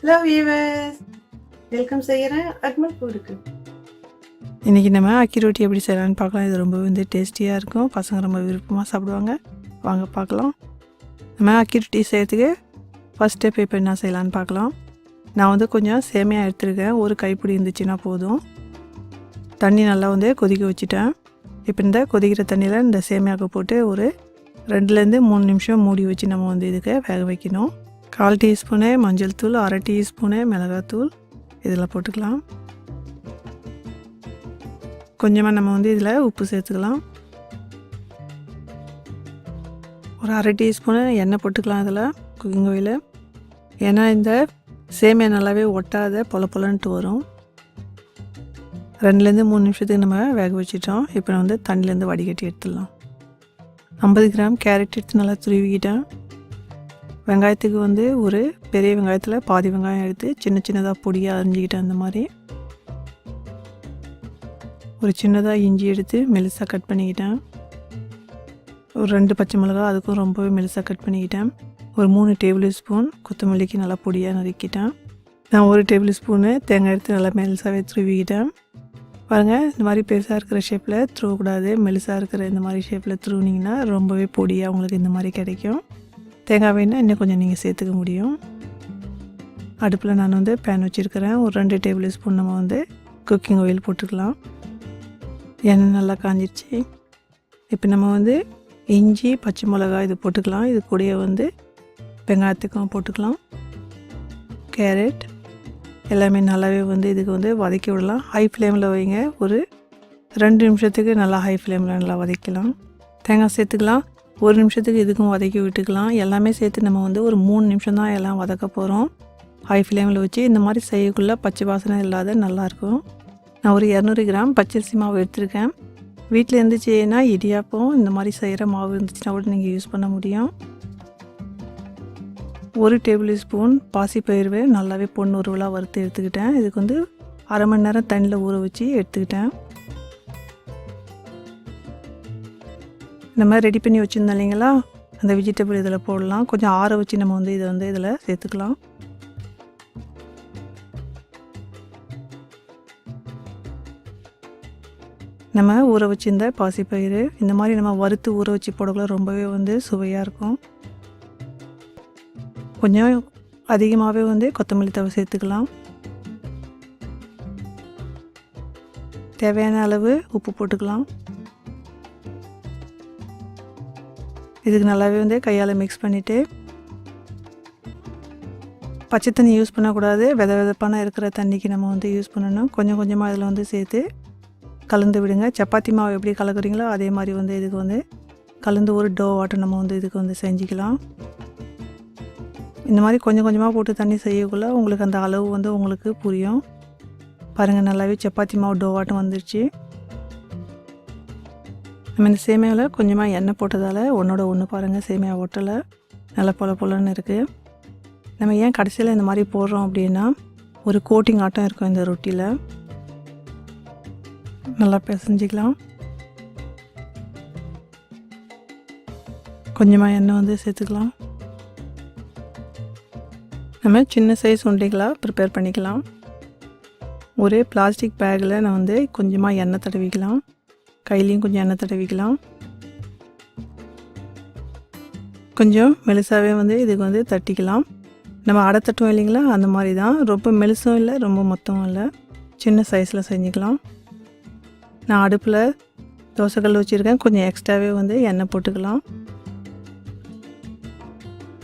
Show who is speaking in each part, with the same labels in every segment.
Speaker 1: Hello viewers, welcome செய்கிறேன் அக்மல் ஃபுட்டுக்கு.
Speaker 2: இன்றைக்கி நம்ம அக்கி ரொட்டி எப்படி செய்யலான்னு பார்க்கலாம். இது ரொம்ப டேஸ்டியாக இருக்கும். பசங்க ரொம்ப விருப்பமாக சாப்பிடுவாங்க. வாங்க பார்க்கலாம். நம்ம அக்கி ரொட்டி செய்கிறதுக்கு ஃபஸ்ட் ஸ்டெப் இப்போ என்ன செய்யலான்னு பார்க்கலாம். நான் கொஞ்சம் சேமியா எடுத்துருக்கேன். ஒரு கைப்பிடி இருந்துச்சுன்னா போதும். தண்ணி நல்லா கொதிக்க வச்சுட்டேன். இப்போ இந்த கொதிக்கிற தண்ணியில் இந்த சேமியாவுக்கு போட்டு ஒரு 2-3 நிமிஷம் மூடி வச்சு நம்ம இதுக்கு வேக வைக்கணும். 1/4 டீஸ்பூனு மஞ்சள் தூள், 1/2 டீஸ்பூனு மிளகாத்தூள் இதில் போட்டுக்கலாம். கொஞ்சமாக நம்ம இதில் உப்பு சேர்த்துக்கலாம். ஒரு 1/2 டீஸ்பூனு எண்ணெய் போட்டுக்கலாம். இதில் குக்கிங் ஆயில். ஏன்னா இந்த சேமியா நல்லாவே ஒட்டாத பொலன்ட்டு வரும். 2-3 நிமிஷத்துக்கு நம்ம வேக வச்சிட்டோம். இப்போ நான் தண்ணிலேருந்து வடிகட்டி எடுத்துடலாம். 50 கிராம் கேரட் எடுத்து நல்லா துருவிக்கிட்டேன். வெங்காயத்துக்கு ஒரு பெரிய வெங்காயத்தில் பாதி வெங்காயம் எடுத்து சின்னதாக பொடியாக அரிஞ்சிக்கிட்டேன். அந்த மாதிரி ஒரு சின்னதாக இஞ்சி எடுத்து மெலிசாக கட் பண்ணிக்கிட்டேன். ஒரு 2 பச்சை மிளகா, அதுக்கும் ரொம்பவே மெலிசாக கட் பண்ணிக்கிட்டேன். ஒரு 3 டேபிள் ஸ்பூன் கொத்தமல்லிக்கு நல்லா பொடியாக நறுக்கிட்டேன். நான் 1 டேபிள் ஸ்பூனு தேங்காய் எடுத்து நல்லா மெலிசாகவே துருவிக்கிட்டேன். பாருங்கள், இந்த மாதிரி பெருசாக இருக்கிற ஷேப்பில் துருவக்கூடாது. மெலிசாக இருக்கிற இந்த மாதிரி ஷேப்பில் துருவினிங்கன்னா ரொம்பவே பொடியாக உங்களுக்கு இந்த மாதிரி கிடைக்கும். தேங்காய் வேணால் இன்னும் கொஞ்சம் நீங்கள் சேர்த்துக்க முடியும். அடுப்பில் நான் பேன் வச்சுருக்கிறேன். ஒரு 2 டேபிள் ஸ்பூன் நம்ம குக்கிங் ஆயில் போட்டுக்கலாம். எண்ணெய் நல்லா காஞ்சிடுச்சு. இப்போ நம்ம இஞ்சி, பச்சை மிளகாய் இது போட்டுக்கலாம். இது கூடயே வெங்காயத்துக்கும் போட்டுக்கலாம். கேரட் எல்லாமே நல்லாவே இதுக்கு வதக்கி விடலாம். ஹை ஃப்ளேமில் வைங்க. ஒரு 2 நிமிஷத்துக்கு நல்லா ஹை ஃப்ளேமில் நல்லா வதக்கலாம். தேங்காய் சேர்த்துக்கலாம். 1 நிமிஷத்துக்கு இதுக்கும் வதக்கி விட்டுக்கலாம். எல்லாமே சேர்த்து நம்ம ஒரு 3 நிமிஷம் தான் எல்லாம் வதக்க போகிறோம். ஹை ஃப்ளேமில் வச்சு இந்த மாதிரி செய்யக்குள்ளே பச்சை வாசனை இல்லாத நல்லாயிருக்கும். நான் ஒரு 200 கிராம் பச்சரிசி மாவு எடுத்துருக்கேன். வீட்டில் இருந்துச்சுன்னா இடியாப்பம் இந்த மாதிரி செய்கிற மாவு இருந்துச்சுன்னா கூட நீங்கள் யூஸ் பண்ண முடியும். 1 டேபிள் ஸ்பூன் பாசிப்பயிறு நல்லாவே பொன்னுருவலாக வறுத்து எடுத்துக்கிட்டேன். இதுக்கு 1/2 மணி நேரம் தண்ணியில் ஊற வச்சு எடுத்துக்கிட்டேன். நம்ம ரெடி பண்ணி வச்சுருந்தோம் இல்லைங்களா, அந்த வெஜிடபிள் இதில் போடலாம். கொஞ்சம் ஆற வச்சு நம்ம இதை இதில் சேர்த்துக்கலாம். நம்ம ஊற வச்சுருந்த பாசிப்பயிறு இந்த மாதிரி நம்ம வறுத்து ஊற வச்சு போடக்குள்ள ரொம்பவே சுவையாக இருக்கும். கொஞ்சம் அதிகமாகவே கொத்தமல்லி தழை சேர்த்துக்கலாம். தேவையான அளவு உப்பு போட்டுக்கலாம். இதுக்கு நல்லாவே கையால் மிக்ஸ் பண்ணிவிட்டு, பச்சை தண்ணி யூஸ் பண்ணக்கூடாது. வெதப்பான இருக்கிற தண்ணிக்கு நம்ம யூஸ் பண்ணணும். கொஞ்சம் கொஞ்சமாக இதில் சேர்த்து கலந்து விடுங்க. சப்பாத்தி மாவு எப்படி கலக்குறீங்களோ அதே மாதிரி இதுக்கு கலந்து ஒரு டோ வாட்டர் நம்ம இதுக்கு செஞ்சுக்கலாம். இந்த மாதிரி கொஞ்சம் கொஞ்சமாக போட்டு தண்ணி செய்யக்குள்ள உங்களுக்கு அந்த அளவு உங்களுக்கு புரியும். பாருங்கள், நல்லாவே சப்பாத்தி மாவு டோ வாட்டம் வந்துருச்சு. நம்ம இந்த சேமியாவில் கொஞ்சமாக எண்ணெய் போட்டதால் ஒன்றோட ஒன்று பாருங்கள், சேமியா ஒட்டலை, நல்லா பொலன்னு இருக்குது. நம்ம ஏன் கடைசியில் இந்த மாதிரி போடுறோம் அப்படின்னா, ஒரு கோட்டிங் ஆட்டம் இருக்கும் இந்த ரொட்டியில். நல்லா பிசைஞ்சிக்கலாம். கொஞ்சமாக எண்ணெய் சேர்த்துக்கலாம். நம்ம சின்ன சைஸ் உருண்டைகளாக ப்ரிப்பேர் பண்ணிக்கலாம். ஒரு பிளாஸ்டிக் பேக்கில் நான் கொஞ்சமாக எண்ணெய் தடவிக்கலாம். கையிலையும் கொஞ்சம் எண்ணெய் தடவிக்கலாம். கொஞ்சம் மெலிசாகவே இதுக்கு தட்டிக்கலாம். நம்ம அடை தட்டுவோம் இல்லைங்களா, அந்த மாதிரி தான். ரொம்ப மெலிசும் இல்லை, ரொம்ப மொத்தமும் இல்லை. சின்ன சைஸில் செஞ்சுக்கலாம். நான் அடுப்பில் தோசைக்கல் வச்சுருக்கேன். கொஞ்சம் எக்ஸ்ட்ராவே எண்ணெய் போட்டுக்கலாம்.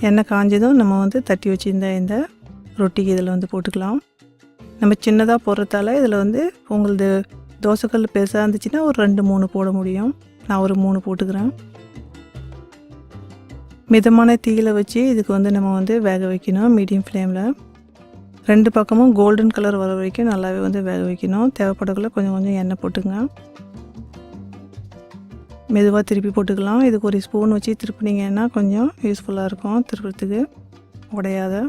Speaker 2: எண்ணெய் காஞ்சதும் நம்ம தட்டி வச்சுருந்த இந்த ரொட்டிக்கு இதில் போட்டுக்கலாம். நம்ம சின்னதாக போடுறதால இதில் உங்களது தோசைக்கல் பெருசாக இருந்துச்சுன்னா ஒரு 2-3 போட முடியும். நான் ஒரு 3 போட்டுக்கிறேன். மிதமான தீயில வச்சு இதுக்கு நம்ம வேக வைக்கணும். மீடியம் ஃப்ளேமில் 2 பக்கமும் கோல்டன் கலர் வர வரைக்கும் நல்லாவே வேக வைக்கணும். தேவைப்படக்குள்ள கொஞ்சம் கொஞ்சம் எண்ணெய் போட்டுங்க. மெதுவாக திருப்பி போட்டுக்கலாம். இதுக்கு ஒரு ஸ்பூன் வச்சு திருப்பினீங்கன்னா கொஞ்சம் யூஸ்ஃபுல்லாக இருக்கும் திருப்புறதுக்கு, உடையாத.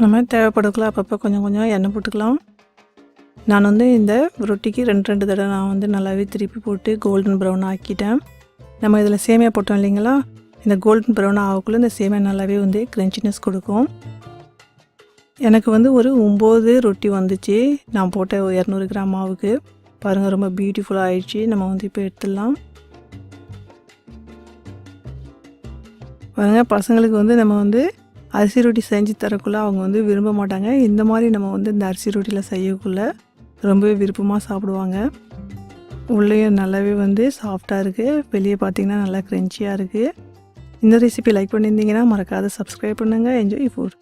Speaker 2: நம்ம தேவைப்படக்குள்ள அப்பப்போ கொஞ்சம் கொஞ்சம் எண்ணெய் போட்டுக்கலாம். நான் இந்த ரொட்டிக்கு 2 தடவை நான் நல்லாவே திருப்பி போட்டு கோல்டன் ப்ரௌன் ஆக்கிட்டேன். நம்ம இதில் சேமியா போட்டோம் இல்லைங்களா, இந்த கோல்டன் ப்ரௌன் ஆகக்குள்ளே இந்த சேமியா நல்லாவே வந்து க்ரன்ச்சினஸ் கொடுக்கும். எனக்கு வந்து ஒரு 9 ரொட்டி வந்துச்சு நான் போட்ட 200 கிராம் மாவுக்கு. பாருங்கள், ரொம்ப பியூட்டிஃபுல்லாக ஆயிடுச்சு. நம்ம வந்து இப்போ எடுத்துடலாம். பாருங்கள், பசங்களுக்கு வந்து நம்ம வந்து அரிசி ரொட்டி செஞ்சு தரக்குள்ளே அவங்க வந்து விரும்ப மாட்டாங்க. இந்த மாதிரி நம்ம வந்து இந்த அரிசி ரொட்டியில் செய்யக்குள்ளே ரொம்பவே விருப்பமாக சாப்பிடுவாங்க. உள்ளேயும் நல்லாவே வந்து சாஃப்டாக இருக்குது, வெளியே பார்த்திங்கன்னா நல்லா க்ரன்ச்சியாக இருக்குது. இந்த ரெசிபி லைக் பண்ணியிருந்தீங்கன்னா மறக்காத சப்ஸ்கிரைப் பண்ணுங்கள். Enjoy food.